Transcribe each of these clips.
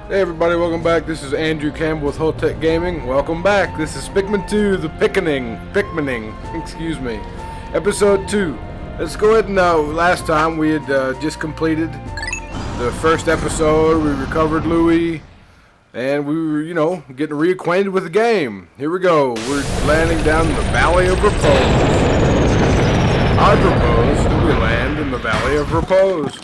Hey everybody, welcome back. This is Andrew Campbell with Holtec Gaming. Welcome back. This is Pikmin 2, the Pikmining, excuse me. Episode 2. Let's go ahead and, last time we had just completed the first episode. We recovered Louie, and we were, getting reacquainted with the game. Here we go. We're landing down in the Valley of Repose. I propose that we land in the Valley of Repose.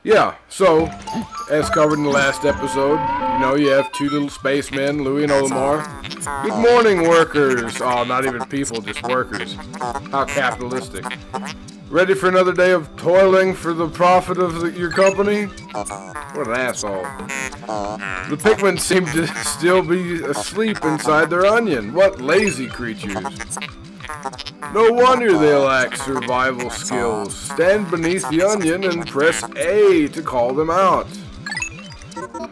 Yeah, so, as covered in the last episode, you have two little spacemen, Louie and Olimar. Good morning, workers! Oh, not even people, just workers. How capitalistic. Ready for another day of toiling for the profit of your company? What an asshole. The Pikmin seem to still be asleep inside their onion. What lazy creatures. No wonder they lack survival skills. Stand beneath the onion and press A to call them out.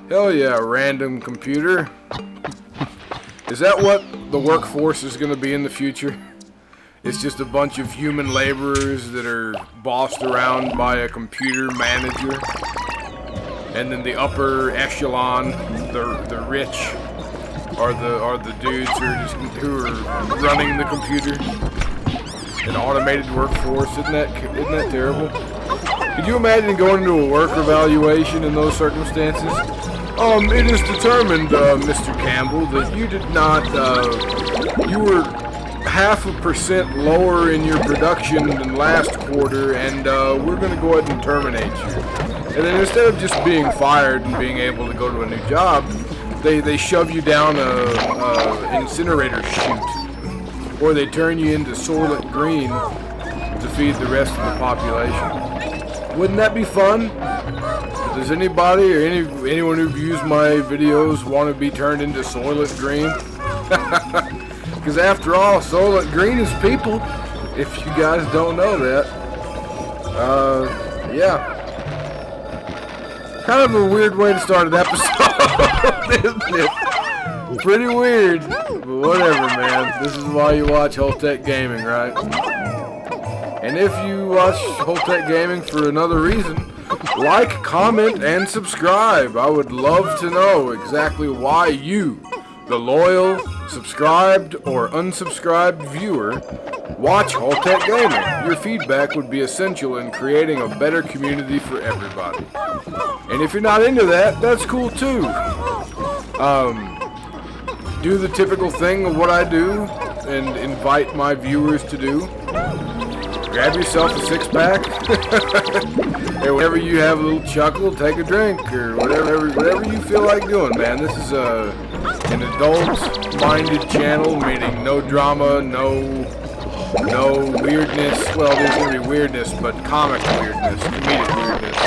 Hell yeah, random computer. Is that what the workforce is going to be in the future? It's just a bunch of human laborers that are bossed around by a computer manager. And then the upper echelon, the rich, are the dudes who are running the computer. An automated workforce, isn't that terrible? Could you imagine going into a work evaluation in those circumstances? It is determined, Mr. Campbell, that you did not, you were 0.5% lower in your production than last quarter, and we're going to go ahead and terminate you. And then instead of just being fired and being able to go to a new job, they shove you down a incinerator chute, or they turn you into Soylent Green to feed the rest of the population. Wouldn't that be fun? Does anybody or anyone who views my videos want to be turned into Soylent Green? Because after all, Soylent Green is people. If you guys don't know that, yeah. Kind of a weird way to start an episode, isn't it? Pretty weird, but whatever, man. This is why you watch Holtec Gaming, right? And if you watch Holtec Gaming for another reason, like, comment, and subscribe. I would love to know exactly why you, the loyal, subscribed, or unsubscribed viewer, watch Holtec Gaming. Your feedback would be essential in creating a better community for everybody. And if you're not into that, that's cool too. Do the typical thing of what I do and invite my viewers to do. Grab yourself a six-pack, and whenever you have a little chuckle, take a drink, or whatever you feel like doing, man. This is an adult-minded channel, meaning no drama, no weirdness. Well, there's gonna be weirdness, but comic weirdness, comedic weirdness.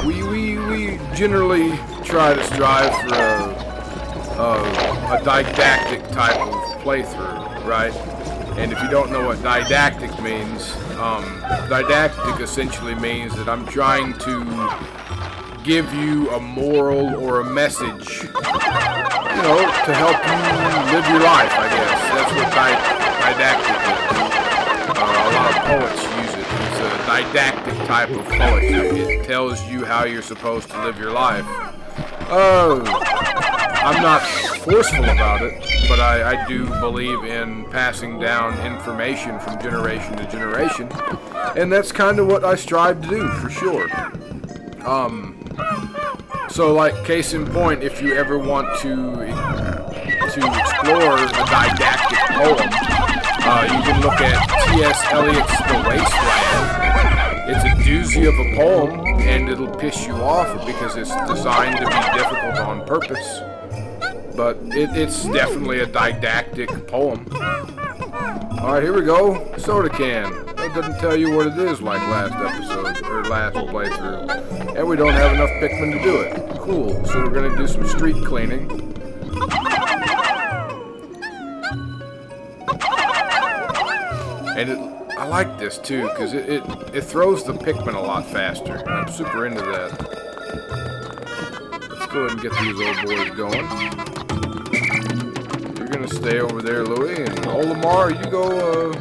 We generally try to strive for a didactic type of playthrough, right? And if you don't know what didactic means, didactic essentially means that I'm trying to give you a moral or a message, to help you live your life, I guess. That's what didactic is. A lot of poets use it. It's a didactic type of poetry. It tells you how you're supposed to live your life. I'm not forceful about it, but I do believe in passing down information from generation to generation, and that's kind of what I strive to do, for sure. So, like, case in point, if you ever want to explore a didactic poem, you can look at T.S. Eliot's The Wasteland. It's a doozy of a poem, and it'll piss you off because it's designed to be difficult on purpose. But it's definitely a didactic poem. Alright, here we go. Soda can. That doesn't tell you what it is like last episode, or last playthrough. And we don't have enough Pikmin to do it. Cool. So we're going to do some street cleaning. And I like this too, because it throws the Pikmin a lot faster. And I'm super into that. Let's go ahead and get these old boys going. Gonna stay over there, Louie, and Olimar, you go,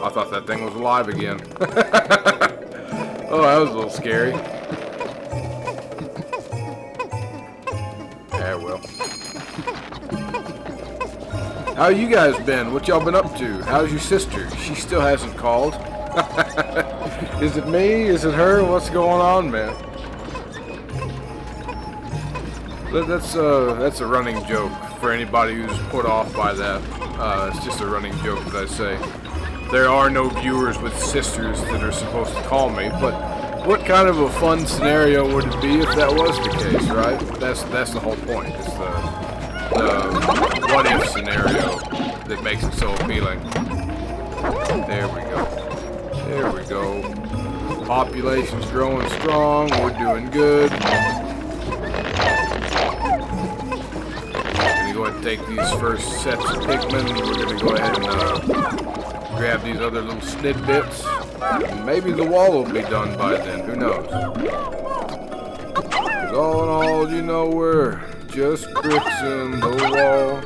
I thought that thing was alive again. Oh, that was a little scary. Yeah, well. How you guys been? What y'all been up to? How's your sister? She still hasn't called. Is it me? Is it her? What's going on, man? That's a running joke for anybody who's put off by that. It's just a running joke that I say. There are no viewers with sisters that are supposed to call me, but what kind of a fun scenario would it be if that was the case, right? That's the whole point. It's the what-if scenario that makes it so appealing. There we go. There we go. Population's growing strong. We're doing good. Gonna go ahead and take these first sets of Pikmin. We're gonna go ahead and grab these other little snid bits. And maybe the wall will be done by then. Who knows? 'Cause all in all, you know, we're just bricks in the wall.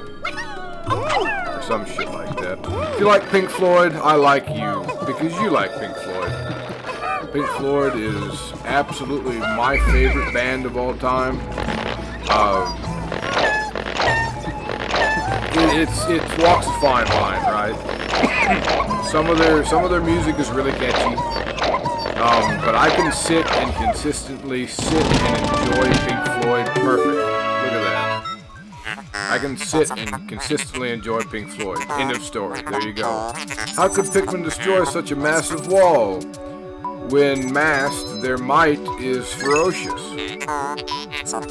Or some shit like that. If you like Pink Floyd, I like you. Because you like Pink Floyd. Pink Floyd is absolutely my favorite band of all time. It walks a fine line, right? Some of their music is really catchy, but I can sit and consistently sit and enjoy Pink Floyd. Perfect. Look at that. I can sit and consistently enjoy Pink Floyd. End of story. There you go. How could Pikmin destroy such a massive wall? When masked, their might is ferocious.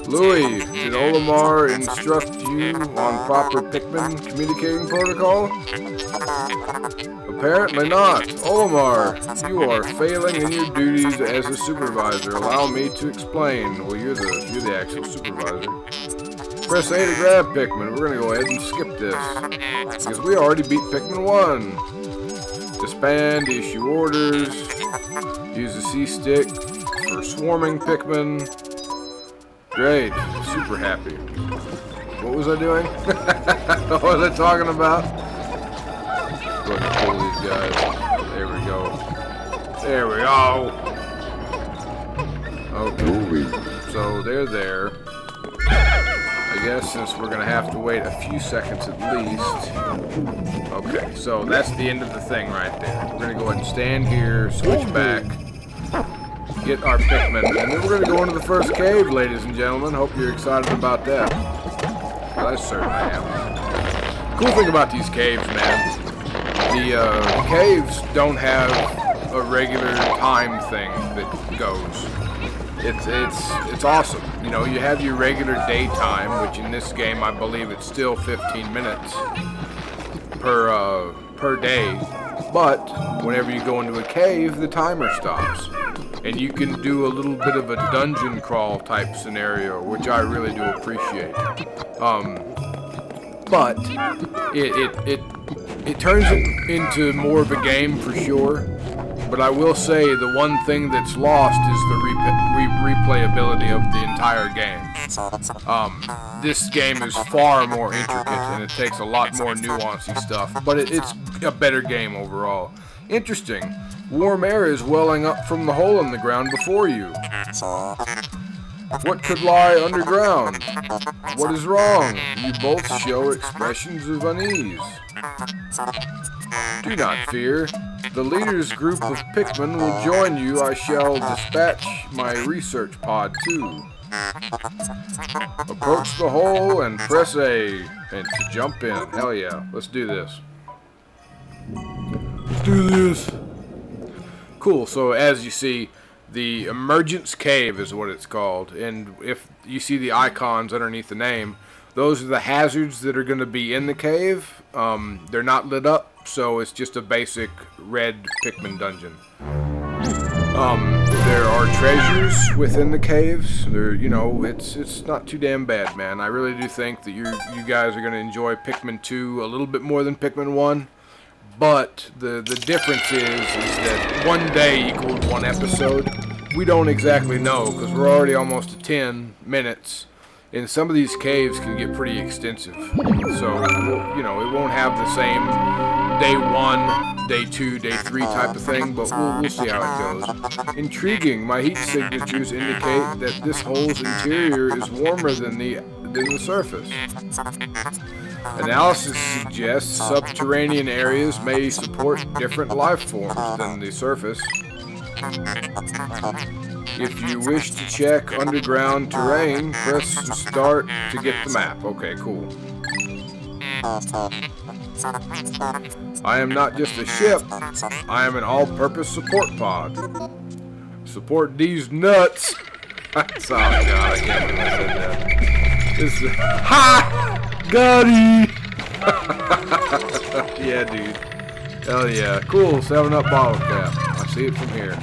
Louis, did Olimar instruct you on proper Pikmin communicating protocol? Apparently not. Olimar, you are failing in your duties as a supervisor. Allow me to explain. Well, you're the actual supervisor. Press A to grab Pikmin. We're gonna go ahead and skip this because we already beat Pikmin 1. Disband, issue orders. Use the C-stick for swarming Pikmin. Great. Super happy. What was I doing? What was I talking about? Go ahead and pull these guys. There we go. There we go. Okay. So they're there. I guess since we're going to have to wait a few seconds at least. Okay, so that's the end of the thing right there. We're going to go ahead and stand here, switch back, get our Pikmin, and then we're going to go into the first cave, ladies and gentlemen. Hope you're excited about that. Well, I certainly am. Cool thing about these caves, man, the caves don't have a regular time thing that goes. It's awesome. You know, you have your regular daytime, which in this game I believe it's still 15 minutes per day. But whenever you go into a cave, the timer stops. And you can do a little bit of a dungeon crawl type scenario, which I really do appreciate. But it turns it into more of a game for sure. But I will say the one thing that's lost is the replayability of the entire game. This game is far more intricate and it takes a lot more nuancey stuff, but it's a better game overall. Interesting. Warm air is welling up from the hole in the ground before you. What could lie underground? What is wrong? You both show expressions of unease. Do not fear. The leader's group of Pikmin will join you. I shall dispatch my research pod too. Approach the hole and press A and to jump in. Hell yeah. Let's do this. Let's do this. Cool. So as you see, the Emergence Cave is what it's called. And if you see the icons underneath the name, those are the hazards that are going to be in the cave. They're not lit up, so it's just a basic red Pikmin dungeon. There are treasures within the caves. You know, it's not too damn bad, man. I really do think that you guys are going to enjoy Pikmin 2 a little bit more than Pikmin 1. But the difference is that one day equaled one episode. We don't exactly know because we're already almost at 10 minutes. And some of these caves can get pretty extensive. So, you know, it won't have the same day 1, day 2, day 3 type of thing, but we'll see how it goes. Intriguing. My heat signatures indicate that this hole's interior is warmer than the surface. Analysis suggests subterranean areas may support different life forms than the surface. If you wish to check underground terrain, press start to get the map. Okay, cool. I am not just a ship, I am an all-purpose support pod. Support these nuts. Oh god, I can't believe I said that. This is ha! Got it! Yeah, dude. Hell yeah. Cool, 7-Up bottle cap. I see it from here.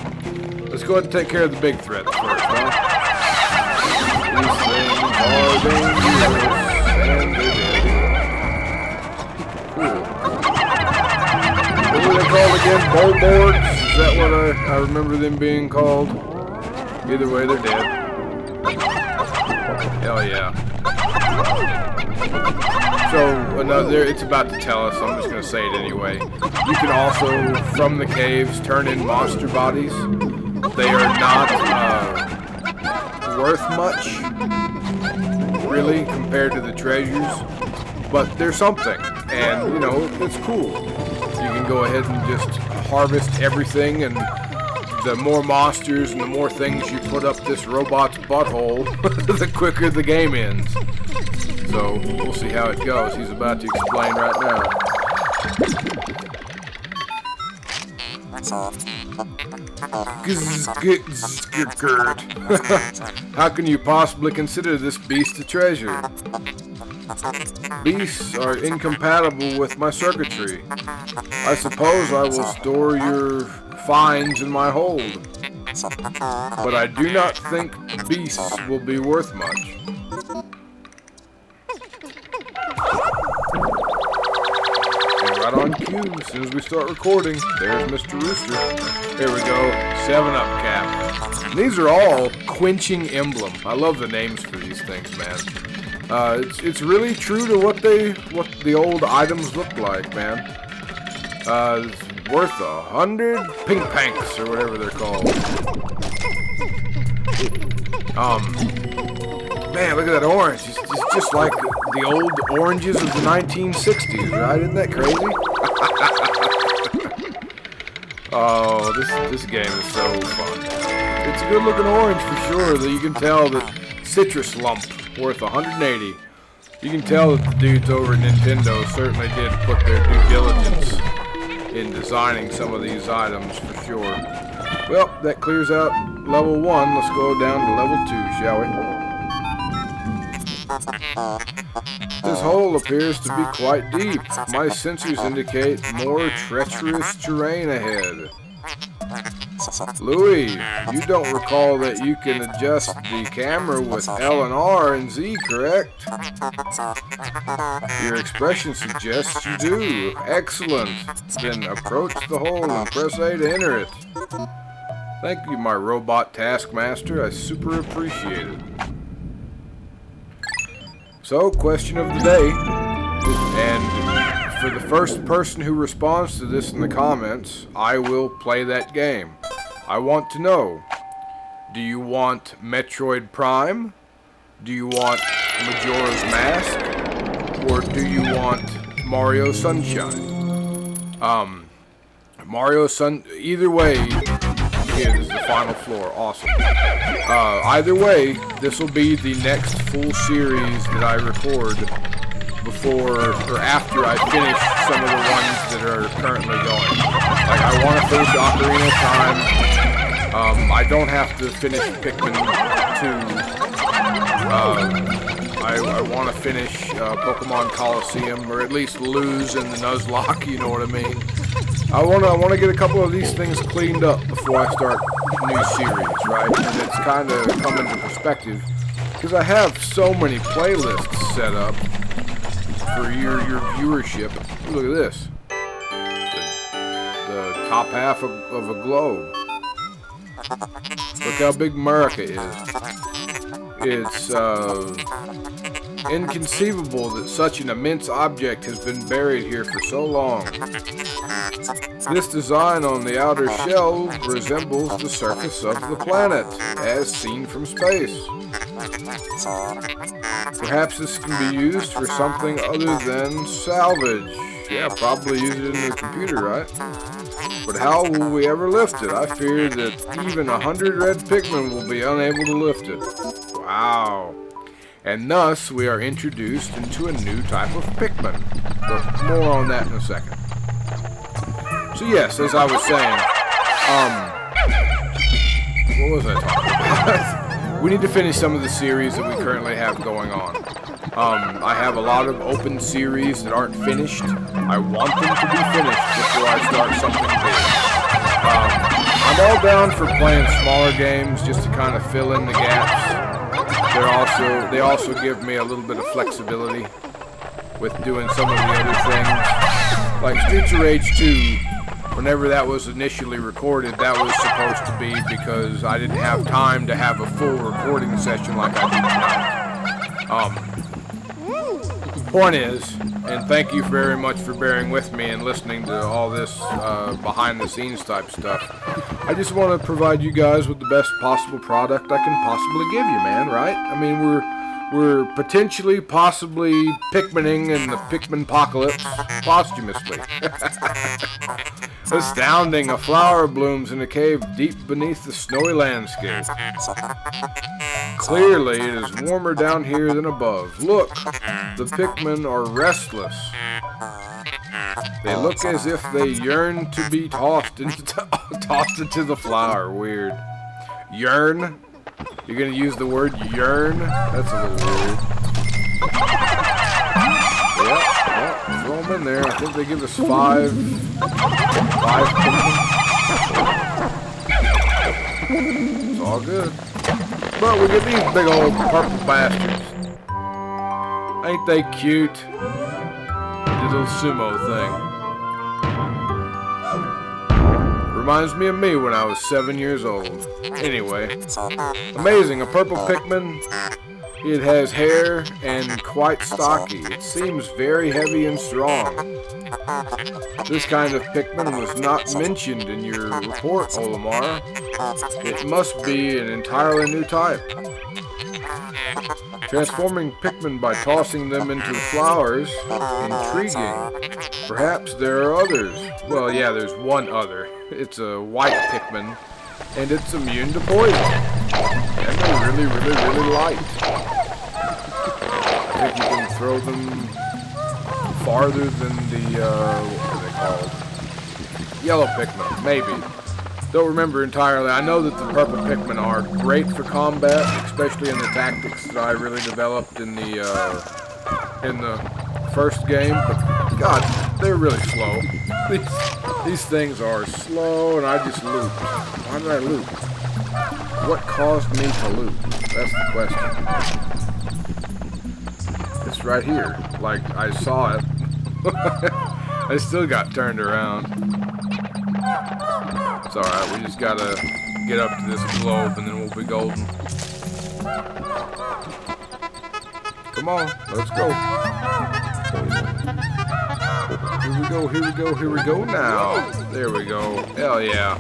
Let's go ahead and take care of the big threats first, huh? These things are dangerous, and they're dead. Cool. What were they called again? Bowl boards? Is that what I remember them being called? Either way, they're dead. Hell yeah. So, it's about to tell us, I'm just going to say it anyway. You can also, from the caves, turn in monster bodies. They are not worth much, really, compared to the treasures. But they're something, and, you know, it's cool. You can go ahead and just harvest everything, and the more monsters and the more things you put up this robot's butthole, the quicker the game ends. So, we'll see how it goes. He's about to explain right now. How can you possibly consider this beast a treasure? Beasts are incompatible with my circuitry. I suppose I will store your finds in my hold. But I do not think beasts will be worth much. Right on cue, as soon as we start recording, there's Mr. Rooster. There we go, 7-Up cap. And these are all quenching emblem. I love the names for these things, man. It's really true to what the old items look like, man. It's worth 100 pink panks or whatever they're called. Man, look at that orange. It's just like the old oranges of the 1960s, right? Isn't that crazy? Oh, this game is so fun. It's a good looking orange for sure. That you can tell that citrus lump worth 180. You can tell that the dudes over at Nintendo certainly did put their due diligence in designing some of these items for sure. Well, that clears out level 1. Let's go down to level 2, shall we? This hole appears to be quite deep. My sensors indicate more treacherous terrain ahead. Louis, you don't recall that you can adjust the camera with L and R and Z, correct? Your expression suggests you do. Excellent. Then approach the hole and press A to enter it. Thank you, my robot taskmaster. I super appreciate it. So, question of the day, and for the first person who responds to this in the comments, I will play that game. I want to know, do you want Metroid Prime? Do you want Majora's Mask? Or do you want Mario Sunshine? Either way, here is the final floor, awesome. Either way, this will be the next full series that I record before or after I finish some of the ones that are currently going. Like, I want to finish Ocarina of Time. I don't have to finish Pikmin 2. I want to finish Pokemon Coliseum, or at least lose in the Nuzlocke, you know what I mean? I want to get a couple of these things cleaned up before I start a new series, right? And it's kind of come into perspective because I have so many playlists set up for your viewership. Look at this, the top half of a globe. Look how big America is. It's Inconceivable that such an immense object has been buried here for so long. This design on the outer shell resembles the surface of the planet, as seen from space. Perhaps this can be used for something other than salvage. Yeah, probably use it in the computer, right? But how will we ever lift it? I fear that even 100 red Pikmin will be unable to lift it. Wow. And thus, we are introduced into a new type of Pikmin. But more on that in a second. So yes, as I was saying, what was I talking about? We need to finish some of the series that we currently have going on. I have a lot of open series that aren't finished. I want them to be finished before I start something big. I'm all down for playing smaller games just to kind of fill in the gaps. They also give me a little bit of flexibility with doing some of the other things. Like Streets of Rage 2, whenever that was initially recorded, that was supposed to be because I didn't have time to have a full recording session like I do tonight. Point is, and thank you very much for bearing with me and listening to all this behind the scenes type stuff. I just want to provide you guys with the best possible product I can possibly give you, man, right? I mean, we're potentially, possibly Pikmining in the Pikmin-pocalypse posthumously. Astounding, a flower blooms in a cave deep beneath the snowy landscape. Clearly, it is warmer down here than above. Look, the Pikmin are restless. They look as if they yearn to be tossed into the flower. Weird. Yearn? You're gonna use the word yearn? That's a little weird. Yep, throw them in there. I think they give us five Pikmin. It's all good. But we get these big old purple bastards. Ain't they cute? The little sumo thing. Reminds me of me when I was 7 years old. Anyway, amazing, a purple Pikmin. It has hair and quite stocky. It seems very heavy and strong. This kind of Pikmin was not mentioned in your report, Olimar. It must be an entirely new type. Transforming Pikmin by tossing them into flowers? Intriguing. Perhaps there are others. Well, yeah, there's one other. It's a white Pikmin, and it's immune to poison. And they're really, really, really light. I think you can throw them farther than the, what are they called? Yellow Pikmin, maybe. Don't remember entirely. I know that the purple Pikmin are great for combat, especially in the tactics that I really developed in the first game. But God, they're really slow. These things are slow, and I just looped. Why did I loop? What caused me to loop? That's the question. It's right here. Like, I saw it. I still got turned around. It's alright, we just gotta get up to this globe and then we'll be golden. Come on, let's go. Here we go, here we go, here we go now. There we go. Hell yeah.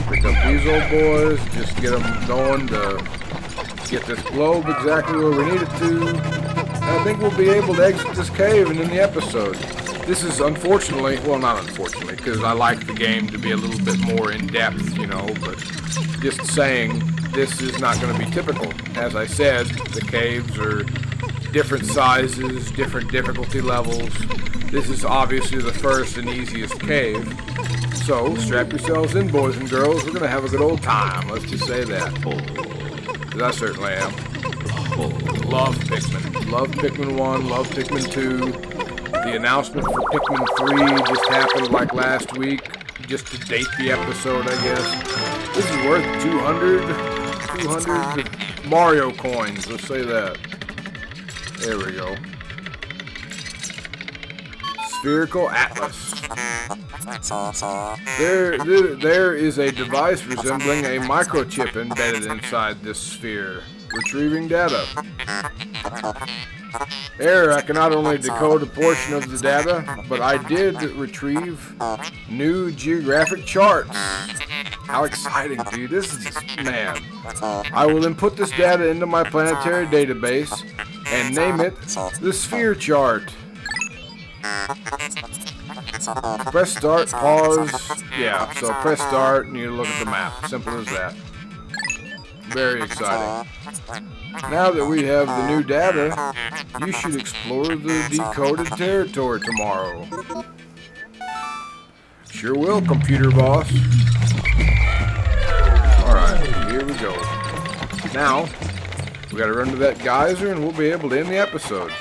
Pick up these old boys, just get them going to get this globe exactly where we need it to. And I think we'll be able to exit this cave and end the episode. This is unfortunately, well not unfortunately, because I like the game to be a little bit more in depth, you know, but just saying, this is not going to be typical. As I said, the caves are different sizes, different difficulty levels. This is obviously the first and easiest cave. So, strap yourselves in, boys and girls. We're going to have a good old time, let's just say that. Because I certainly am. Love Pikmin. Love Pikmin 1, love Pikmin 2. The announcement for Pikmin 3 just happened like last week, just to date the episode, I guess. This is worth 200 Mario coins, let's say that. There we go. Spherical Atlas. There is a device resembling a microchip embedded inside this sphere. Retrieving data. Error, I can not only decode a portion of the data, but I did retrieve new geographic charts. How exciting, dude. This is just, man. I will input this data into my planetary database and name it the sphere chart. Press start, pause. Yeah, so press start and you look at the map. Simple as that. Very exciting. Now that we have the new data, you should explore the decoded territory tomorrow. Sure will, computer boss. Alright, here we go. Now, we gotta run to that geyser and we'll be able to end the episode.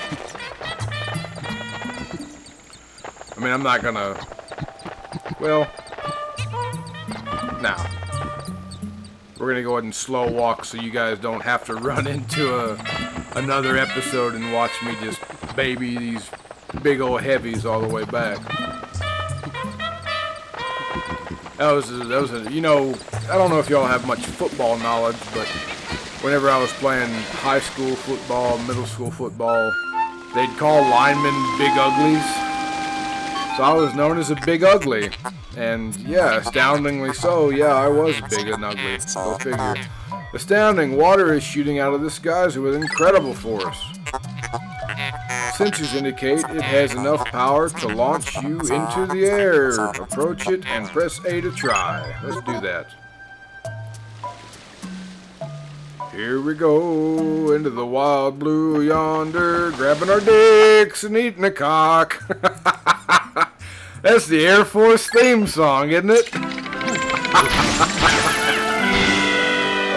I mean, I'm not gonna... Well... Now. We're gonna go ahead and slow walk so you guys don't have to run into another episode and watch me just baby these big old heavies all the way back. That was a, you know, I don't know if y'all have much football knowledge, but whenever I was playing high school football, middle school football, they'd call linemen big uglies. So I was known as a big ugly. And yeah, astoundingly so, yeah, I was big and ugly. Go figure. Astounding, water is shooting out of this geyser with incredible force. Sensors indicate it has enough power to launch you into the air. Approach it and press A to try. Let's do that. Here we go, into the wild blue yonder, grabbing our dicks and eating a cock. That's the Air Force theme song, isn't it?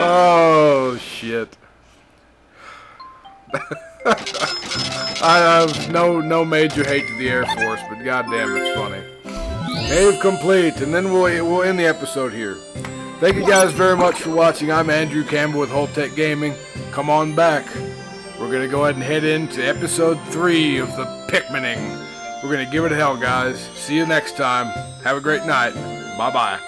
Oh, shit. I have no major hate to the Air Force, but goddamn, it's funny. Cave complete, and then we'll end the episode here. Thank you guys very much for watching. I'm Andrew Campbell with Holtec Gaming. Come on back. We're going to go ahead and head into episode 3 of the Pikmining. We're going to give it hell, guys. See you next time. Have a great night. Bye-bye.